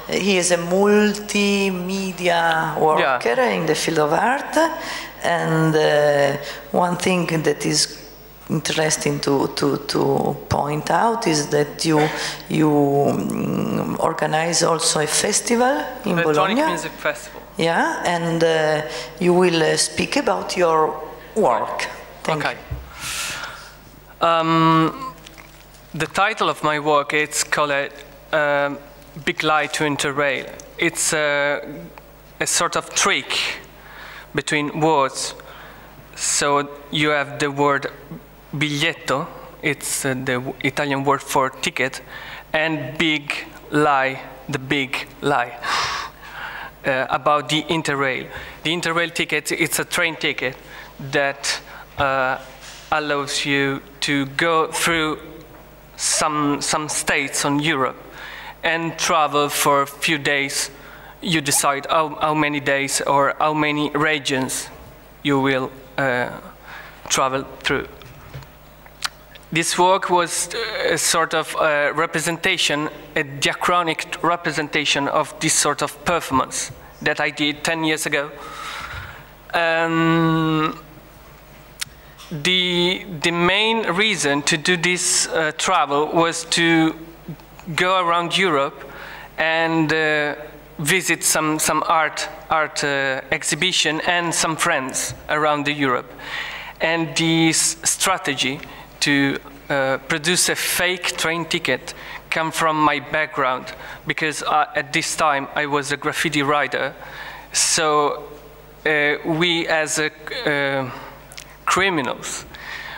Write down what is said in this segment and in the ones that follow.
he is a multimedia worker in the field of art, and one thing that is interesting to point out is that you organize also a festival in Bologna. Electronic Music Festival. Yeah, and you will speak about your work. Thank you. The title of my work, it's called Big Lie to Interail. It's a sort of trick between words. So you have the word biglietto, it's the Italian word for ticket, and big lie, the big lie about the Interail. The Interail ticket, it's a train ticket that allows you to go through some states on Europe and travel for a few days. You decide how many days or how many regions you will travel through. This work was a sort of representation, a diachronic representation of this sort of performance that I did 10 years ago. The main reason to do this travel was to go around Europe and visit some art exhibition and some friends around Europe. And this strategy to produce a fake train ticket come from my background, because at this time I was a graffiti writer. So we as criminals,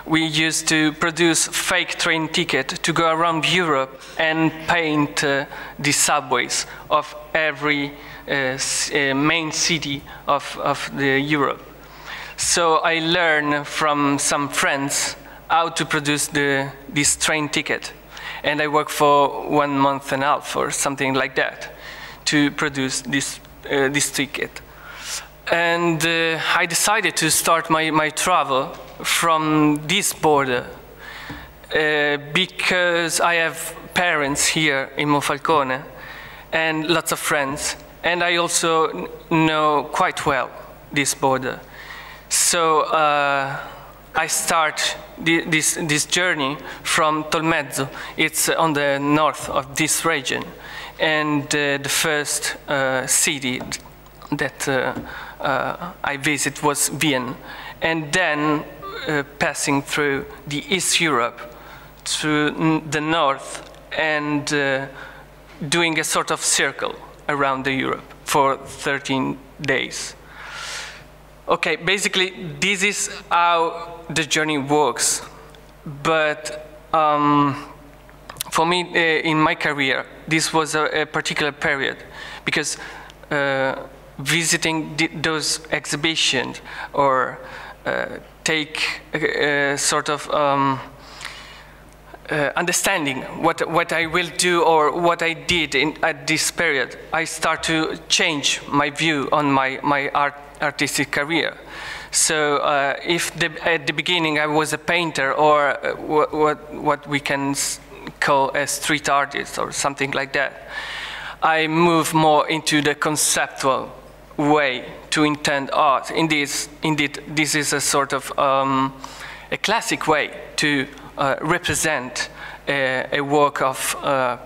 we used to produce fake train ticket to go around Europe and paint the subways of every main city of Europe. So I learned from some friends how to produce this train ticket. And I worked for 1.5 months or something like that to produce this ticket. And I decided to start my travel from this border because I have parents here in Monfalcone and lots of friends. And I also know quite well this border. So I start this journey from Tolmezzo. It's on the north of this region. And the first city that I visit was Vienna. And then passing through the East Europe, through the north, and doing a sort of circle around Europe for 13 days. Okay, basically, this is how the journey works. But for me, in my career, this was a particular period, because visiting those exhibitions or take a sort of understanding what I will do or what I did at this period, I start to change my view on my artistic career. So if at the beginning I was a painter or what we can call a street artist or something like that, I move more into the conceptual way to intend art. Indeed, this is a sort of a classic way to represent a work of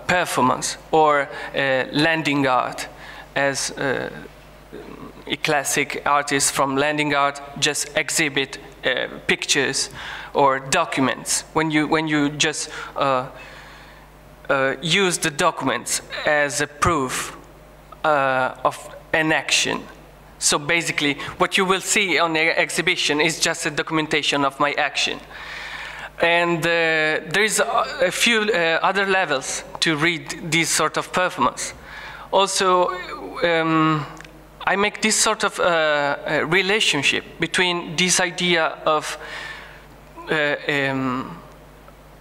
performance or landing art, as a classic artist from landing art just exhibit pictures or documents. When you just use the documents as a proof of an action. So basically, what you will see on the exhibition is just a documentation of my action. And there is a few other levels to read this sort of performance. Also, I make this sort of relationship between this idea of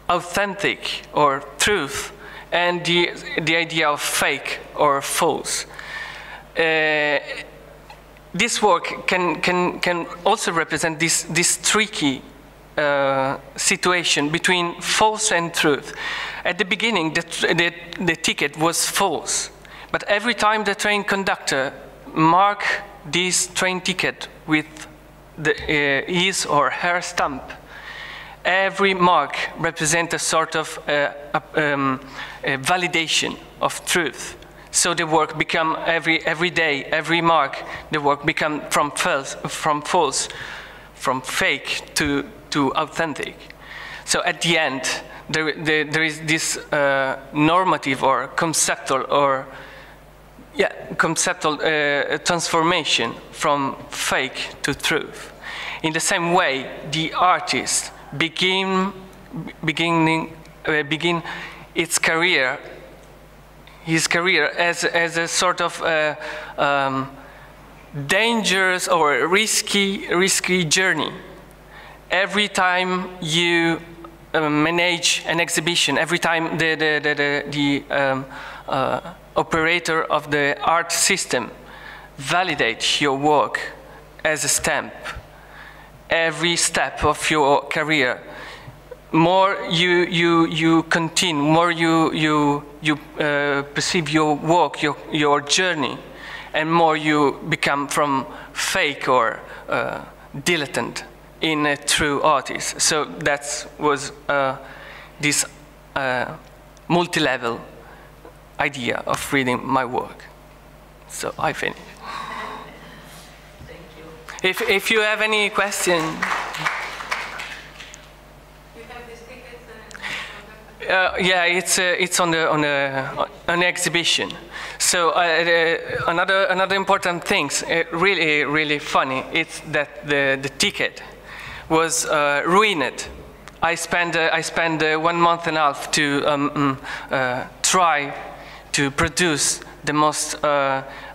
authentic or truth and the idea of fake or false. This work can also represent this tricky situation between false and truth. At the beginning, the ticket was false But every time the train conductor mark this train ticket with his or her stamp, every mark represents a sort of a validation of truth. So the work become every day, every mark, the work become from false, from fake to authentic. So at the end, there is this normative or conceptual transformation from fake to truth. In the same way, the artist begin his career as a sort of dangerous or risky journey. Every time you manage an exhibition, every time the operator of the art system validates your work as a stamp, every step of your career, more you continue, more you perceive your work, your journey, and more you become from fake or dilettante in a true artist. So that was this multi-level idea of reading my work. So I finished. Thank you. If you have any question. You have this ticket? Yeah, it's on an exhibition. So another important thing, really funny, it's that the ticket was ruined. I spent 1 month and a half to try to produce the most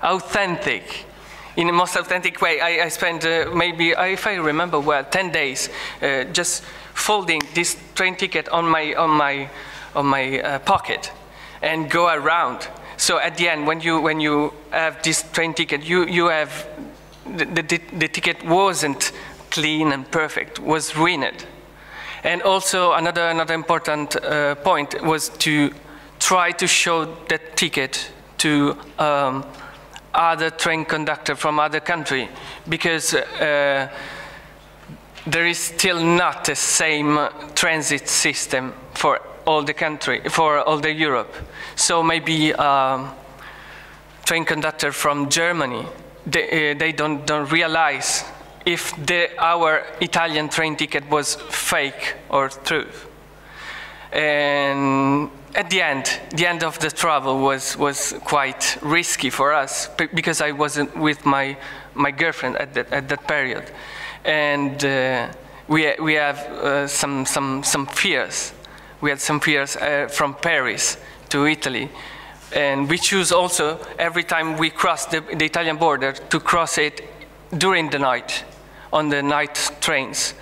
authentic, in the most authentic way. I spent maybe, if I remember well, 10 days just folding this train ticket on my pocket and go around. So at the end, when you have this train ticket, you have the ticket wasn't clean and perfect, was ruined. And also another important point was to try to show that ticket to other train conductor from other country, because there is still not the same transit system for all the country, for all the Europe. So maybe train conductor from Germany, they don't realize if our Italian train ticket was fake or true. And at the end of the travel was quite risky for us, because I wasn't with my girlfriend at that period, and we have some fears. We had some fears from Paris to Italy, and we choose also every time we cross the Italian border to cross it during the night, on the night trains,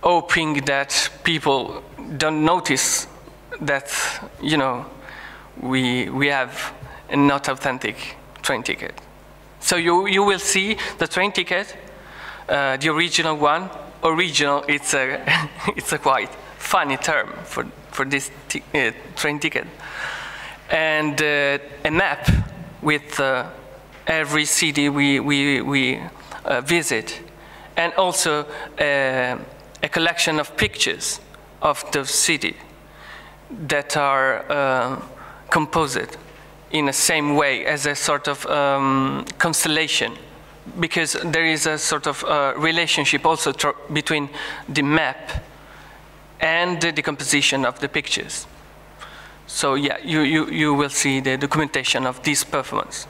hoping that people don't notice that, you know, we have a not authentic train ticket. So you will see the train ticket, the original one. Original, it's a quite funny term for this train ticket, and a map with every city we visit, and also a collection of pictures of the city that are composed in the same way as a sort of constellation, because there is a sort of relationship also between the map and the composition of the pictures. So yeah, you will see the documentation of this performance.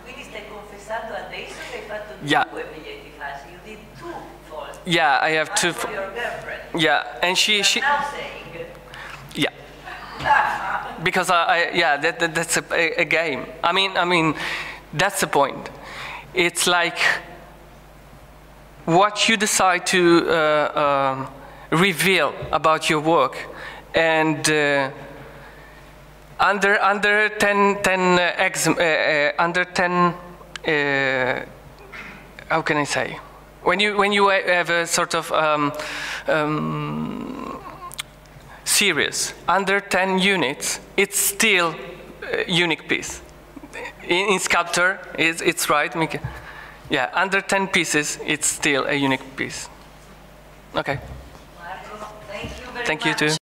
Quindi stai confessando adesso che hai fatto Yeah. due biglietti falsi. You did two false. Yeah, I have One two. for your girlfriend. Yeah, and she Now saying. yeah. Because that's a game. I mean, that's the point. It's like what you decide to reveal about your work, and under 10 how can I say? When you have a sort of series, under 10 units, it's still a unique piece. In sculpture, it's right. Yeah, under 10 pieces, it's still a unique piece. Okay. Marco, thank you very much. Thank you too.